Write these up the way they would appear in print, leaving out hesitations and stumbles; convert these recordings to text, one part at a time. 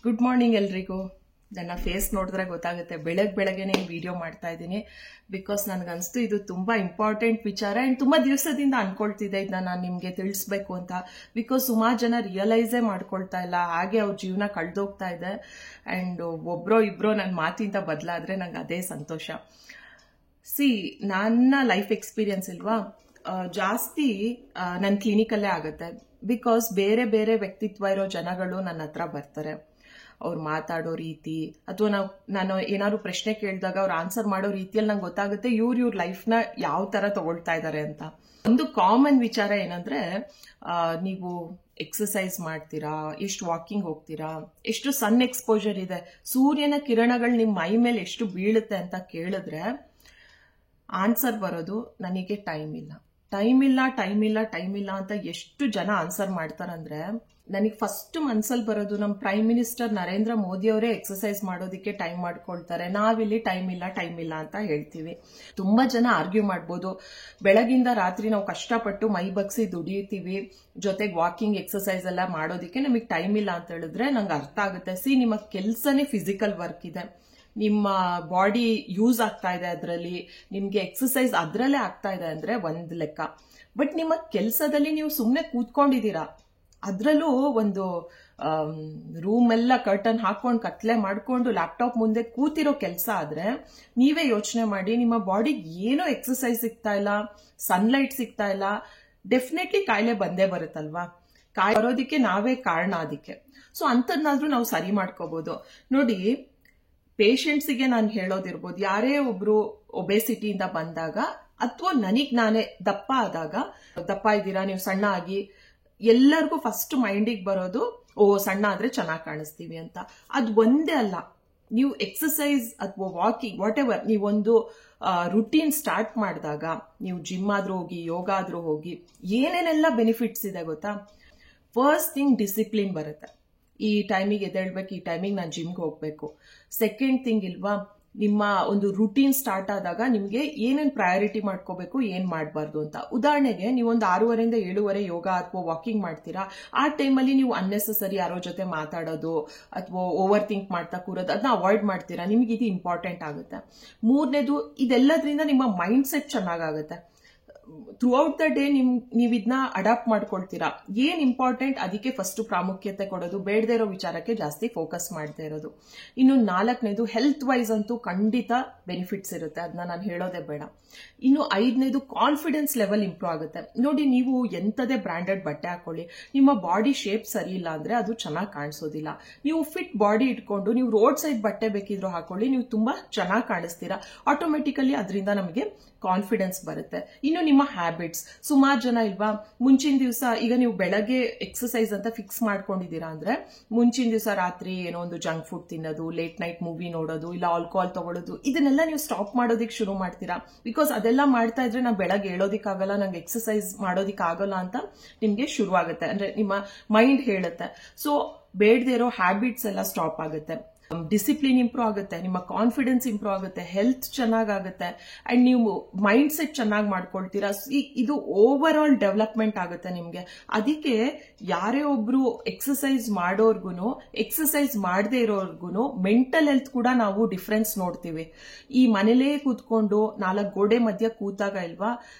Good morning ಎಲ್ರಿಗೂ. ನನ್ನ face ನೋಡಿದ್ರೆ ಗೊತ್ತಾಗುತ್ತೆ ಬೆಳಗ್ಗೆನೆ ವಿಡಿಯೋ ಮಾಡ್ತಾ ಇದ್ದೀನಿ. ಬಿಕಾಸ್ ನನಗನ್ಸ್ತು ಇದು ತುಂಬಾ ಇಂಪಾರ್ಟೆಂಟ್ ವಿಚಾರ ಅಂಡ್ ತುಂಬಾ ದಿವಸದಿಂದ ಅನ್ಕೊಳ್ತಿದ್ದೆ ಇದನ್ನ ನಾನು ನಿಮ್ಗೆ ತಿಳಿಸ್ಬೇಕು ಅಂತ. ಬಿಕಾಸ್ ಸುಮಾರು ಜನ ರಿಯಲೈಸೇ ಮಾಡ್ಕೊಳ್ತಾ ಇಲ್ಲ, ಹಾಗೆ ಅವ್ರ ಜೀವನ ಕಳ್ದೋಗ್ತಾ ಇದೆ. ಅಂಡ್ ಒಬ್ರೋ ಇಬ್ರೋ ನನ್ನ ಮಾತಿಂದ ಬದಲಾದ್ರೆ ನಂಗೆ ಅದೇ ಸಂತೋಷ. ನನ್ನ ಲೈಫ್ ಎಕ್ಸ್ಪೀರಿಯನ್ಸ್ ಇಲ್ವಾ, ಜಾಸ್ತಿ ನನ್ನ ಕ್ಲಿನಿಕಲ್ಲೇ ಆಗುತ್ತೆ. ಬಿಕಾಸ್ ಬೇರೆ ಬೇರೆ ವ್ಯಕ್ತಿತ್ವ ಇರೋ ಜನಗಳು ನನ್ನ ಹತ್ರ ಬರ್ತಾರೆ. ಅವ್ರು ಮಾತಾಡೋ ರೀತಿ ಅಥವಾ ನಾನು ಏನಾದ್ರು ಪ್ರಶ್ನೆ ಕೇಳಿದಾಗ ಅವ್ರು ಆನ್ಸರ್ ಮಾಡೋ ರೀತಿಯಲ್ಲಿ ನಂಗೆ ಗೊತ್ತಾಗುತ್ತೆ ಇವ್ರ ಲೈಫ್ನ ಯಾವ ತರ ತಗೊಳ್ತಾ ಇದ್ದಾರೆ ಅಂತ. ಒಂದು ಕಾಮನ್ ವಿಚಾರ ಏನಂದ್ರೆ, ನೀವು ಎಕ್ಸಸೈಸ್ ಮಾಡ್ತೀರಾ, ಎಷ್ಟು ವಾಕಿಂಗ್ ಹೋಗ್ತೀರಾ, ಎಷ್ಟು ಸನ್ ಎಕ್ಸ್ಪೋಜರ್ ಇದೆ, ಸೂರ್ಯನ ಕಿರಣಗಳು ನಿಮ್ಮ ಮೈ ಮೇಲೆ ಎಷ್ಟು ಬೀಳುತ್ತೆ ಅಂತ ಕೇಳಿದ್ರೆ ಆನ್ಸರ್ ಬರೋದು ನನಗೆ ಟೈಮ್ ಇಲ್ಲ ಅಂತ ಎಷ್ಟು ಜನ ಆನ್ಸರ್ ಮಾಡ್ತಾರಂದ್ರೆ, ನನಗೆ ಫಸ್ಟ್ ಮನ್ಸಲ್ಲಿ ಬರೋದು ನಮ್ಮ ಪ್ರೈಮ್ ಮಿನಿಸ್ಟರ್ ನರೇಂದ್ರ ಮೋದಿ ಅವರೇ ಎಕ್ಸಸೈಸ್ ಮಾಡೋದಕ್ಕೆ ಟೈಮ್ ಮಾಡ್ಕೊಳ್ತಾರೆ, ನಾವಿಲ್ಲಿ ಟೈಮ್ ಇಲ್ಲ ಅಂತ ಹೇಳ್ತೀವಿ. ತುಂಬಾ ಜನ ಆರ್ಗ್ಯೂ ಮಾಡ್ಬೋದು, ಬೆಳಗಿಂದ ರಾತ್ರಿ ನಾವು ಕಷ್ಟಪಟ್ಟು ಮೈ ಬಗ್ಸಿ ದುಡಿಯುತ್ತೀವಿ, ಜೊತೆಗೆ ವಾಕಿಂಗ್ ಎಕ್ಸಸೈಸ್ ಎಲ್ಲ ಮಾಡೋದಕ್ಕೆ ನಮಗೆ ಟೈಮ್ ಇಲ್ಲ ಅಂತ ಹೇಳಿದ್ರೆ ನಂಗೆ ಅರ್ಥ ಆಗುತ್ತೆ. ನಿಮ್ಮ ಕೆಲ್ಸನೇ ಫಿಸಿಕಲ್ ವರ್ಕ್ ಇದೆ, ನಿಮ್ಮ ಬಾಡಿ ಯೂಸ್ ಆಗ್ತಾ ಇದೆ, ಅದರಲ್ಲಿ ನಿಮ್ಗೆ ಎಕ್ಸಸೈಸ್ ಅದರಲ್ಲೇ ಆಗ್ತಾ ಇದೆ ಅಂದ್ರೆ ಒಂದ್ ಲೆಕ್ಕ. ಬಟ್ ನಿಮ್ಮ ಕೆಲಸದಲ್ಲಿ ನೀವು ಸುಮ್ಮನೆ ಕೂತ್ಕೊಂಡಿದ್ದೀರಾ, ಅದ್ರಲ್ಲೂ ಒಂದು ರೂಮ್ ಎಲ್ಲ ಕರ್ಟನ್ ಹಾಕೊಂಡು ಕತ್ಲೆ ಮಾಡ್ಕೊಂಡು ಲ್ಯಾಪ್ಟಾಪ್ ಮುಂದೆ ಕೂತಿರೋ ಕೆಲಸ ಆದ್ರೆ ನೀವೇ ಯೋಚನೆ ಮಾಡಿ, ನಿಮ್ಮ ಬಾಡಿಗೆ ಏನೋ ಎಕ್ಸಸೈಸ್ ಸಿಗ್ತಾ ಇಲ್ಲ, ಸನ್ಲೈಟ್ ಸಿಗ್ತಾ ಇಲ್ಲ, ಡೆಫಿನೆಟ್ಲಿ ಕಾಯಿಲೆ ಬಂದೇ ಬರುತ್ತಲ್ವಾ. ಕಾಯಿಲೆ ಬರೋದಿಕ್ಕೆ ನಾವೇ ಕಾರಣ ಅದಕ್ಕೆ. ಸೊ ಅಂತದ್ನಾದ್ರೂ ನಾವು ಸರಿ ಮಾಡ್ಕೋಬಹುದು. ನೋಡಿ, ಪೇಷಂಟ್ಸಿಗೆ ನಾನು ಹೇಳೋದಿರ್ಬೋದು, ಯಾರೇ ಒಬ್ರು ಒಬೆಸಿಟಿಯಿಂದ ಬಂದಾಗ ಅಥವಾ ನಾನೇ ದಪ್ಪ ಆದಾಗ, ದಪ್ಪ ಇದ್ದೀರಾ ನೀವು, ಸಣ್ಣ ಆಗಿ, ಎಲ್ಲರಿಗೂ ಫಸ್ಟ್ ಮೈಂಡಿಗೆ ಬರೋದು ಸಣ್ಣ ಆದ್ರೆ ಚೆನ್ನಾಗಿ ಕಾಣಿಸ್ತೀವಿ ಅಂತ. ಅದು ಒಂದೇ ಅಲ್ಲ, ನೀವು ಎಕ್ಸಸೈಸ್ ಅಥವಾ ವಾಕಿಂಗ್ ವಾಟ್ ಎವರ್ ನೀವೊಂದು ರುಟೀನ್ ಸ್ಟಾರ್ಟ್ ಮಾಡಿದಾಗ, ನೀವು ಜಿಮ್ ಆದ್ರೂ ಹೋಗಿ, ಯೋಗ ಆದ್ರೂ ಹೋಗಿ, ಏನೇನೆಲ್ಲ ಬೆನಿಫಿಟ್ಸ್ ಇದೆ ಗೊತ್ತಾ. ಫಸ್ಟ್ ಥಿಂಗ್ ಡಿಸಿಪ್ಲಿನ್ ಬರುತ್ತೆ, ಈ ಟೈಮಿಗೆ ಎದ್ದೇಳ್ಬೇಕು, ಈ ಟೈಮಿಗೆ ನಾನು ಜಿಮ್ಗೆ ಹೋಗ್ಬೇಕು. ಸೆಕೆಂಡ್ ಥಿಂಗ್ ಇಲ್ವಾ, ನಿಮ್ಮ ಒಂದು ರುಟೀನ್ ಸ್ಟಾರ್ಟ್ ಆದಾಗ ನಿಮ್ಗೆ ಏನೇನ್ ಪ್ರಯಾರಿಟಿ ಮಾಡ್ಕೋಬೇಕು, ಏನ್ ಮಾಡಬಾರ್ದು ಅಂತ. ಉದಾಹರಣೆಗೆ ನೀವೊಂದು 6:30 ಇಂದ 7:30 ಯೋಗ ಅಥವಾ ವಾಕಿಂಗ್ ಮಾಡ್ತೀರಾ, ಆ ಟೈಮಲ್ಲಿ ನೀವು ಅನ್ನೆಸೆಸರಿ ಯಾರೋ ಜೊತೆ ಮಾತಾಡೋದು ಅಥವಾ ಓವರ್ ಥಿಂಕ್ ಮಾಡ್ತಾ ಕೂರೋದು ಅದನ್ನ ಅವಾಯ್ಡ್ ಮಾಡ್ತೀರಾ, ನಿಮ್ಗೆ ಇದು ಇಂಪಾರ್ಟೆಂಟ್ ಆಗುತ್ತೆ. ಮೂರನೇದು, ಇದೆಲ್ಲದ್ರಿಂದ ನಿಮ್ಮ ಮೈಂಡ್ ಸೆಟ್ ಚೆನ್ನಾಗಾಗುತ್ತೆ. ಥ್ರೂ ಔಟ್ ದ ಡೇ ನೀವು ಇದನ್ನ ಅಡಾಪ್ಟ್ ಮಾಡ್ಕೊಳ್ತೀರಾ. ಏನ್ ಇಂಪಾರ್ಟೆಂಟ್ ಅದಕ್ಕೆ ಫಸ್ಟ್ ಪ್ರಾಮುಖ್ಯತೆ ಕೊಡೋದು, ಬೇಡದೇ ಇರೋ ವಿಚಾರಕ್ಕೆ ಜಾಸ್ತಿ ಫೋಕಸ್ ಮಾಡದೇ ಇರೋದು. ಇನ್ನು 4ನೇದು, ಹೆಲ್ತ್ ವೈಸ್ ಅಂತೂ ಖಂಡಿತ ಬೆನಿಫಿಟ್ಸ್ ಇರುತ್ತೆ, ಅದನ್ನ ನಾನು ಹೇಳೋದೇ ಬೇಡ. ಇನ್ನು 5ನೇದು, ಕಾನ್ಫಿಡೆನ್ಸ್ ಲೆವೆಲ್ ಇಂಪ್ರೂವ್ ಆಗುತ್ತೆ. ನೋಡಿ, ನೀವು ಎಂತದೇ ಬ್ರಾಂಡೆಡ್ ಬಟ್ಟೆ ಹಾಕೊಳ್ಳಿ, ನಿಮ್ಮ ಬಾಡಿ ಶೇಪ್ ಸರಿ ಇಲ್ಲ ಅಂದ್ರೆ ಅದು ಚೆನ್ನಾಗಿ ಕಾಣಿಸೋದಿಲ್ಲ. ನೀವು ಫಿಟ್ ಬಾಡಿ ಇಟ್ಕೊಂಡು ನೀವು ರೋಡ್ ಸೈಡ್ ಬಟ್ಟೆ ಬೇಕಿದ್ರು ಹಾಕೊಳ್ಳಿ, ನೀವು ತುಂಬಾ ಚೆನ್ನಾಗಿ ಕಾಣಿಸ್ತೀರಾ. ಆಟೋಮೆಟಿಕಲಿ ಅದರಿಂದ ನಮಗೆ ಕಾನ್ಫಿಡೆನ್ಸ್ ಬರುತ್ತೆ. ಇನ್ನು ನಿಮ್ಮ ಹ್ಯಾಬಿಟ್ಸ್, ಸುಮಾರು ಜನ ಇಲ್ವಾ, ಮುಂಚಿನ ದಿವಸ, ಈಗ ನೀವು ಬೆಳಗ್ಗೆ ಎಕ್ಸಸೈಸ್ ಅಂತ ಫಿಕ್ಸ್ ಮಾಡ್ಕೊಂಡಿದ್ದೀರಾ ಅಂದ್ರೆ ಮುಂಚಿನ ದಿವಸ ರಾತ್ರಿ ಏನೋ ಒಂದು ಜಂಕ್ ಫುಡ್ ತಿನ್ನೋದು, ಲೇಟ್ ನೈಟ್ ಮೂವಿ ನೋಡೋದು, ಇಲ್ಲ ಆಲ್ಕೋಹಾಲ್ ತಗೊಳ್ಳೋದು, ಇದನ್ನೆಲ್ಲ ನೀವು ಸ್ಟಾಪ್ ಮಾಡೋದಿಕ್ ಶುರು ಮಾಡ್ತೀರಾ. ಬಿಕಾಸ್ ಅದೆಲ್ಲ ಮಾಡ್ತಾ ಇದ್ರೆ ನಾನು ಬೆಳಗ್ಗೆ ಹೇಳೋದಿಕ್ಕಾಗಲ್ಲ, ನಂಗೆ ಎಕ್ಸಸೈಸ್ ಮಾಡೋದಿಕ್ಕಾಗಲ್ಲ ಅಂತ ನಿಮ್ಗೆ ಶುರು ಆಗುತ್ತೆ, ಅಂದ್ರೆ ನಿಮ್ಮ ಮೈಂಡ್ ಹೇಳುತ್ತೆ. ಸೊ ಬೇಡದೇ ಇರೋ ಹ್ಯಾಬಿಟ್ಸ್ ಎಲ್ಲ ಸ್ಟಾಪ್ ಆಗುತ್ತೆ, ಡಿಸಿಪ್ಲಿನ್ ಇಂಪ್ರೂವ್ ಆಗುತ್ತೆ, ನಿಮ್ಮ ಕಾನ್ಫಿಡೆನ್ಸ್ ಇಂಪ್ರೂವ್ ಆಗುತ್ತೆ, ಹೆಲ್ತ್ ಚೆನ್ನಾಗುತ್ತೆ, ಅಂಡ್ ನೀವು ಮೈಂಡ್ ಸೆಟ್ ಚೆನ್ನಾಗಿ ಮಾಡ್ಕೊಳ್ತೀರಾ. ಇದು ಓವರ್ ಆಲ್ ಡೆವಲಪ್ಮೆಂಟ್ ಆಗುತ್ತೆ ನಿಮ್ಗೆ. ಅದಕ್ಕೆ ಯಾರೇ ಒಬ್ರು ಎಕ್ಸಸೈಸ್ ಮಾಡೋರ್ಗುನು, ಎಕ್ಸಸೈಸ್ ಮಾಡದೇ ಇರೋರ್ಗುನು ಮೆಂಟಲ್ ಹೆಲ್ತ್ ಕೂಡ ನಾವು ಡಿಫ್ರೆನ್ಸ್ ನೋಡ್ತೀವಿ. ಈ ಮನೇಲೇ ಕೂತ್ಕೊಂಡು 4 ಗೋಡೆ ಮಧ್ಯ ಕೂತಾಗ ಇಲ್ವಾ,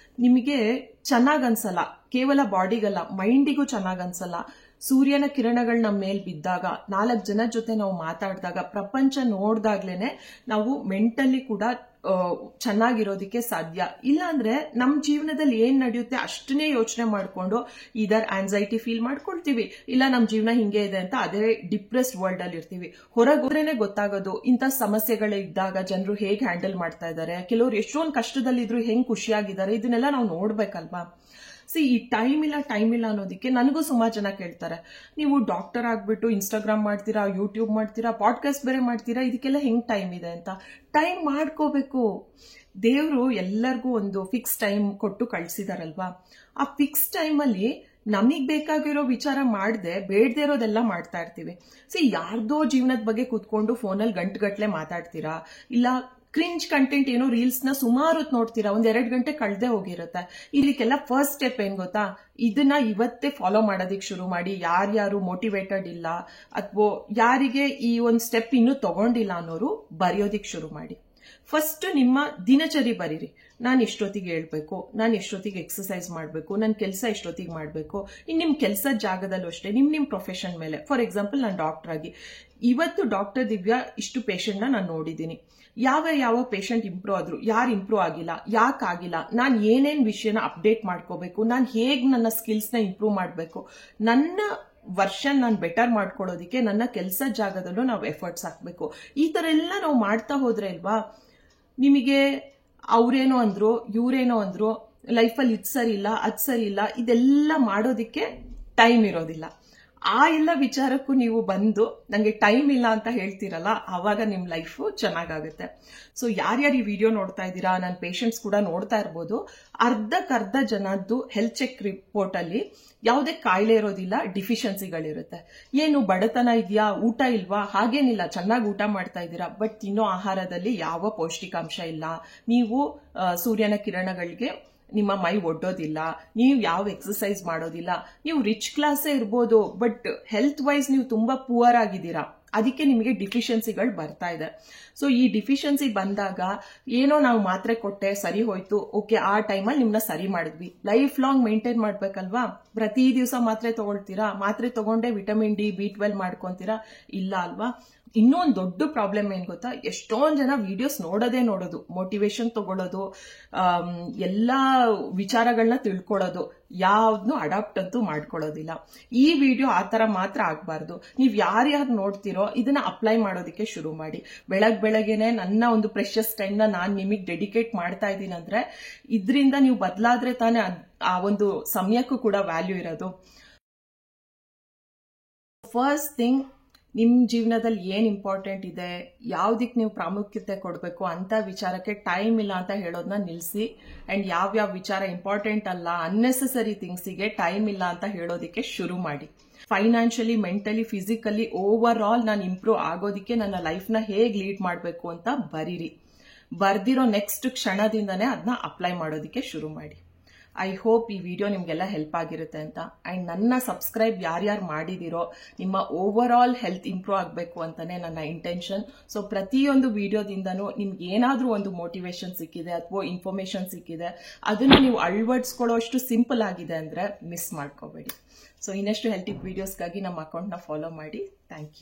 ನಿಮಗೆ ಚೆನ್ನಾಗ್ ಅನ್ಸಲ್ಲ, ಕೇವಲ ಬಾಡಿಗಲ್ಲ ಮೈಂಡಿಗೂ ಚೆನ್ನಾಗ್ ಅನ್ಸಲ್ಲ. ಸೂರ್ಯನ ಕಿರಣಗಳು ನಮ್ಮ ಮೇಲ್ ಬಿದ್ದಾಗ, 4 ಜನ ಜೊತೆ ನಾವು ಮಾತಾಡಿದಾಗ, ಪ್ರಪಂಚ ನೋಡ್ದಾಗ್ಲೇನೆ ನಾವು ಮೆಂಟಲಿ ಕೂಡ ಚೆನ್ನಾಗಿರೋದಕ್ಕೆ ಸಾಧ್ಯ. ಇಲ್ಲ ಅಂದ್ರೆ ನಮ್ಮ ಜೀವನದಲ್ಲಿ ಏನ್ ನಡೆಯುತ್ತೆ ಅಷ್ಟನ್ನೇ ಯೋಚನೆ ಮಾಡ್ಕೊಂಡು ಇದರ್ ಆನ್ಸೈಟಿ ಫೀಲ್ ಮಾಡ್ಕೊಳ್ತೀವಿ, ಇಲ್ಲ ನಮ್ಮ ಜೀವನ ಹಿಂಗೆ ಇದೆ ಅಂತ ಅದೇ ಡಿಪ್ರೆಸ್ಡ್ ವರ್ಲ್ಡ್ ಅಲ್ಲಿ ಇರ್ತೀವಿ. ಹೊರಗೋದ್ರೇನೆ ಗೊತ್ತಾಗೋದು ಇಂಥ ಸಮಸ್ಯೆಗಳಿದ್ದಾಗ ಜನರು ಹೇಗೆ ಹ್ಯಾಂಡಲ್ ಮಾಡ್ತಾ ಇದ್ದಾರೆ, ಕೆಲವರು ಎಷ್ಟೊಂದು ಕಷ್ಟದಲ್ಲಿದ್ರು ಹೆಂಗ್ ಖುಷಿಯಾಗಿದ್ದಾರೆ, ಇದನ್ನೆಲ್ಲ ನಾವು ನೋಡ್ಬೇಕಲ್ವಾ. ಈ ಟೈಮ್ ಇಲ್ಲ ಅನ್ನೋದಕ್ಕೆ ನನಗೂ ಸುಮಾರು ಜನ ಕೇಳ್ತಾರೆ, ನೀವು ಡಾಕ್ಟರ್ ಆಗ್ಬಿಟ್ಟು ಇನ್ಸ್ಟಾಗ್ರಾಮ್ ಮಾಡ್ತೀರಾ, ಯೂಟ್ಯೂಬ್ ಮಾಡ್ತೀರಾ, ಪಾಡ್ಕಾಸ್ಟ್ ಬೇರೆ ಮಾಡ್ತೀರಾ, ಇದಕ್ಕೆಲ್ಲ ಹೆಂಗ್ ಟೈಮ್ ಇದೆ ಅಂತ. ಟೈಮ್ ಮಾಡ್ಕೋಬೇಕು. ದೇವ್ರು ಎಲ್ಲರಿಗೂ ಒಂದು ಫಿಕ್ಸ್ ಟೈಮ್ ಕೊಟ್ಟು ಕಳ್ಸಿದಾರಲ್ವಾ, ಆ ಫಿಕ್ಸ್ ಟೈಮಲ್ಲಿ ನಮಗ್ ಬೇಕಾಗಿರೋ ವಿಚಾರ ಮಾಡದೆ ಬೇಡದೇ ಇರೋದೆಲ್ಲ ಮಾಡ್ತಾ ಇರ್ತೀವಿ. ಯಾರ್ದೋ ಜೀವನದ ಬಗ್ಗೆ ಕೂತ್ಕೊಂಡು ಫೋನಲ್ಲಿ ಗಂಟುಗಟ್ಲೆ ಮಾತಾಡ್ತೀರಾ, ಇಲ್ಲ ಕ್ರಿಂಜ್ ಕಂಟೆಂಟ್ ಏನೋ ರೀಲ್ಸ್ ನ ಸುಮಾರು ನೋಡ್ತೀರಾ, 1-2 ಗಂಟೆ ಕಳೆದೇ ಹೋಗಿರುತ್ತೆ. ಇದಕ್ಕೆಲ್ಲ ಫಸ್ಟ್ ಸ್ಟೆಪ್ ಏನ್ ಗೊತ್ತಾ, ಇದನ್ನ ಇವತ್ತೇ ಫಾಲೋ ಮಾಡೋದಿಕ್ ಶುರು ಮಾಡಿ. ಯಾರ್ಯಾರು ಮೋಟಿವೇಟೆಡ್ ಇಲ್ಲ ಅಥವಾ ಯಾರಿಗೆ ಈ ಒಂದು ಸ್ಟೆಪ್ ಇನ್ನೂ ತಗೊಂಡಿಲ್ಲ ಅನ್ನೋರು ಬರೆಯೋದಿಕ್ ಶುರು ಮಾಡಿ. ಫಸ್ಟ್ ನಿಮ್ಮ ದಿನಚರಿ ಬರೀರಿ. ನಾನು ಎಷ್ಟೊತ್ತಿಗೆ ಹೇಳ್ಬೇಕು, ನಾನು ಎಷ್ಟೊತ್ತಿಗೆ ಎಕ್ಸರ್ಸೈಸ್ ಮಾಡಬೇಕು, ನನ್ನ ಕೆಲಸ ಎಷ್ಟೊತ್ತಿಗೆ ಮಾಡಬೇಕು. ಇನ್ನು ನಿಮ್ಮ ಕೆಲಸದ ಜಾಗದಲ್ಲೂ ಅಷ್ಟೇ, ನಿಮ್ಮ ಪ್ರೊಫೆಷನ್ ಮೇಲೆ. ಫಾರ್ ಎಕ್ಸಾಂಪಲ್, ನಾನು ಡಾಕ್ಟರ್ ಆಗಿ ಇವತ್ತು ಡಾಕ್ಟರ್ ದಿವ್ಯಾ ಇಷ್ಟು ಪೇಷಂಟ್ನ ನಾನು ನೋಡಿದ್ದೀನಿ. ಯಾವ ಪೇಷಂಟ್ ಇಂಪ್ರೂವ್ ಆದ್ರು, ಯಾರು ಇಂಪ್ರೂವ್ ಆಗಿಲ್ಲ, ಯಾಕಾಗಿಲ್ಲ, ನಾನು ಏನೇನ್ ವಿಷಯನ ಅಪ್ಡೇಟ್ ಮಾಡ್ಕೋಬೇಕು, ನಾನು ಹೇಗೆ ನನ್ನ ಸ್ಕಿಲ್ಸ್ನ ಇಂಪ್ರೂವ್ ಮಾಡಬೇಕು, ನನ್ನ ವರ್ಷನ್ ನಾನು ಬೆಟರ್ ಮಾಡ್ಕೊಳ್ಳೋದಿಕ್ಕೆ ನನ್ನ ಕೆಲಸ ಜಾಗದಲ್ಲೂ ನಾವು ಎಫರ್ಟ್ಸ್ ಹಾಕಬೇಕು. ಈ ತರ ಎಲ್ಲ ನಾವು ಮಾಡ್ತಾ ಹೋದ್ರೆ ಅಲ್ವಾ, ನಿಮಗೆ ಅವ್ರೇನೋ ಅಂದ್ರು, ಇವ್ರೇನೋ ಅಂದ್ರು, ಲೈಫಲ್ಲಿ ಇದು ಸರಿ ಇಲ್ಲ, ಅದು ಸರಿ ಇಲ್ಲ, ಇದೆಲ್ಲ ಮಾಡೋದಿಕ್ಕೆ ಟೈಮ್ ಇರೋದಿಲ್ಲ. ಆ ಎಲ್ಲ ವಿಚಾರಕ್ಕೂ ನೀವು ಬಂದು ನಂಗೆ ಟೈಮ್ ಇಲ್ಲ ಅಂತ ಹೇಳ್ತೀರಲ್ಲ, ಆವಾಗ ನಿಮ್ ಲೈಫ್ ಚೆನ್ನಾಗಾಗುತ್ತೆ. ಸೊ ಯಾರ್ಯಾರು ಈ ವಿಡಿಯೋ ನೋಡ್ತಾ ಇದ್ದೀರಾ, ನನ್ನ ಪೇಷಂಟ್ಸ್ ಕೂಡ ನೋಡ್ತಾ ಇರ್ಬೋದು, ಅರ್ಧಕ್ಕರ್ಧ ಜನದ್ದು ಹೆಲ್ತ್ ಚೆಕ್ ರಿಪೋರ್ಟ್ ಅಲ್ಲಿ ಯಾವುದೇ ಕಾಯಿಲೆ ಇರೋದಿಲ್ಲ, ಡಿಫಿಷಿಯನ್ಸಿಗಳಿರುತ್ತೆ. ಏನು ಬಡತನ ಇದೆಯಾ, ಊಟ ಇಲ್ವಾ? ಹಾಗೇನಿಲ್ಲ, ಚೆನ್ನಾಗಿ ಊಟ ಮಾಡ್ತಾ ಇದ್ದೀರಾ, ಬಟ್ ತಿನ್ನೋ ಆಹಾರದಲ್ಲಿ ಯಾವ ಪೌಷ್ಟಿಕಾಂಶ ಇಲ್ಲ, ನೀವು ಸೂರ್ಯನ ಕಿರಣಗಳಿಗೆ ನಿಮ್ಮ ಮೈ ಒಡ್ಡೋದಿಲ್ಲ, ನೀವು ಯಾವ ಎಕ್ಸರ್ಸೈಸ್ ಮಾಡೋದಿಲ್ಲ, ನೀವು ರಿಚ್ ಕ್ಲಾಸೇ ಇರ್ಬೋದು, ಬಟ್ ಹೆಲ್ತ್ ವೈಸ್ ನೀವು ತುಂಬಾ ಪುವರ್ ಆಗಿದ್ದೀರಾ, ಅದಕ್ಕೆ ನಿಮಗೆ ಡಿಫಿಷಿಯನ್ಸಿಗಳು ಬರ್ತಾ ಇದೆ. ಸೊ ಈ ಡಿಫಿಷಿಯನ್ಸಿ ಬಂದಾಗ ಏನೋ ನಾವು ಮಾತ್ರೆ ಕೊಟ್ಟೆ, ಸರಿ ಹೋಯ್ತು, ಓಕೆ, ಆ ಟೈಮಲ್ಲಿ ನಿಮ್ನ ಸರಿ ಮಾಡಿದ್ವಿ. ಲೈಫ್ ಲಾಂಗ್ ಮೇಂಟೈನ್ ಮಾಡ್ಬೇಕಲ್ವಾ? ಪ್ರತಿ ದಿವಸ ಮಾತ್ರೆ ತಗೊಳ್ತೀರಾ? ಮಾತ್ರೆ ತಗೊಂಡೆ ವಿಟಮಿನ್ ಡಿ, B12 ಮಾಡ್ಕೊಂತೀರಾ? ಇಲ್ಲ ಅಲ್ವಾ? ಇನ್ನೂ ಒಂದು ದೊಡ್ಡ ಪ್ರಾಬ್ಲಮ್ ಏನ್ ಗೊತ್ತಾ, ಎಷ್ಟೊಂದ್ ಜನ ವಿಡಿಯೋಸ್ ನೋಡೋದು, ಮೋಟಿವೇಶನ್ ತಗೊಳ್ಳೋದು, ಎಲ್ಲಾ ವಿಚಾರಗಳನ್ನ ತಿಳ್ಕೊಳ್ಳೋದು, ಯಾವ್ದನ್ನು ಅಡಾಪ್ಟ್ ಅಂತೂ ಮಾಡ್ಕೊಳ್ಳೋದಿಲ್ಲ. ಈ ವಿಡಿಯೋ ಆ ತರ ಮಾತ್ರ ಆಗ್ಬಾರ್ದು. ನೀವ್ ಯಾರ್ಯಾರು ನೋಡ್ತಿರೋ ಇದನ್ನ ಅಪ್ಲೈ ಮಾಡೋದಕ್ಕೆ ಶುರು ಮಾಡಿ. ಬೆಳಗ್ಗೆನೆ ನನ್ನ ಒಂದು ಪ್ರೆಷಸ್ ಟೈಮ್ ನ ನಾನ್ ನಿಮಗ್ ಡೆಡಿಕೇಟ್ ಮಾಡ್ತಾ ಇದ್ದೀನಿ ಅಂದ್ರೆ, ಇದರಿಂದ ನೀವು ಬದಲಾದ್ರೆ ತಾನೇ ಆ ಒಂದು ಸಮಯಕ್ಕೂ ಕೂಡ ವ್ಯಾಲ್ಯೂ ಇರೋದು. ಫಸ್ಟ್ ಥಿಂಗ್, ನಿಮ್ ಜೀವನದಲ್ಲಿ ಏನ್ ಇಂಪಾರ್ಟೆಂಟ್ ಇದೆ, ಯಾವ್ದಕ್ ನೀವು ಪ್ರಾಮುಖ್ಯತೆ ಕೊಡಬೇಕು ಅಂತ ವಿಚಾರಕ್ಕೆ ಟೈಮ್ ಇಲ್ಲ ಅಂತ ಹೇಳೋದನ್ನ ನಿಲ್ಸಿ. ಅಂಡ್ ಯಾವ್ಯಾವ ವಿಚಾರ ಇಂಪಾರ್ಟೆಂಟ್ ಅಲ್ಲ, ಅನ್ನೆಸೆಸರಿ ಥಿಂಗ್ಸಿಗೆ ಟೈಮ್ ಇಲ್ಲ ಅಂತ ಹೇಳೋದಿಕ್ಕೆ ಶುರು ಮಾಡಿ. Financially, mentally, physically over all ನಾನು ಇಂಪ್ರೂವ್ ಆಗೋದಿಕ್ಕೆ ನನ್ನ ಲೈಫ್ನ ಹೇಗ್ ಲೀಡ್ ಮಾಡಬೇಕು ಅಂತ ಬರೀರಿ. ಬರ್ದಿರೋ ನೆಕ್ಸ್ಟ್ ಕ್ಷಣದಿಂದನೇ ಅದನ್ನ ಅಪ್ಲೈ ಮಾಡೋದಿಕ್ಕೆ ಶುರು ಮಾಡಿ. ಐ ಹೋಪ್ ಈ ವಿಡಿಯೋ ನಿಮ್ಗೆಲ್ಲ ಹೆಲ್ಪ್ ಆಗಿರುತ್ತೆ ಅಂತ. ಅಂಡ್ ನನ್ನ ಸಬ್ಸ್ಕ್ರೈಬ್ ಯಾರ್ಯಾರು ಮಾಡಿದಿರೋ, ನಿಮ್ಮ ಓವರ್ ಆಲ್ ಹೆಲ್ತ್ ಇಂಪ್ರೂವ್ ಆಗಬೇಕು ಅಂತಾನೆ ನನ್ನ ಇಂಟೆನ್ಷನ್. ಸೊ ಪ್ರತಿಯೊಂದು ವಿಡಿಯೋದಿಂದನೂ ನಿಮ್ಗೆ ಏನಾದ್ರೂ ಒಂದು ಮೋಟಿವೇಶನ್ ಸಿಕ್ಕಿದೆ ಅಥವಾ ಇನ್ಫಾರ್ಮೇಶನ್ ಸಿಕ್ಕಿದೆ, ಅದನ್ನ ನೀವು ಅಳವಡಿಸ್ಕೊಳ್ಳೋ ಅಷ್ಟು ಸಿಂಪಲ್ ಆಗಿದೆ ಅಂದ್ರೆ ಮಿಸ್ ಮಾಡ್ಕೋಬೇಡಿ. ಸೊ ಇನ್ನಷ್ಟು ಹೆಲ್ತ್ ಟಿಪ್ ವಿಡಿಯೋಸ್ಗಾಗಿ ನಮ್ಮ ಅಕೌಂಟ್ನ ಫಾಲೋ ಮಾಡಿ. Thank you.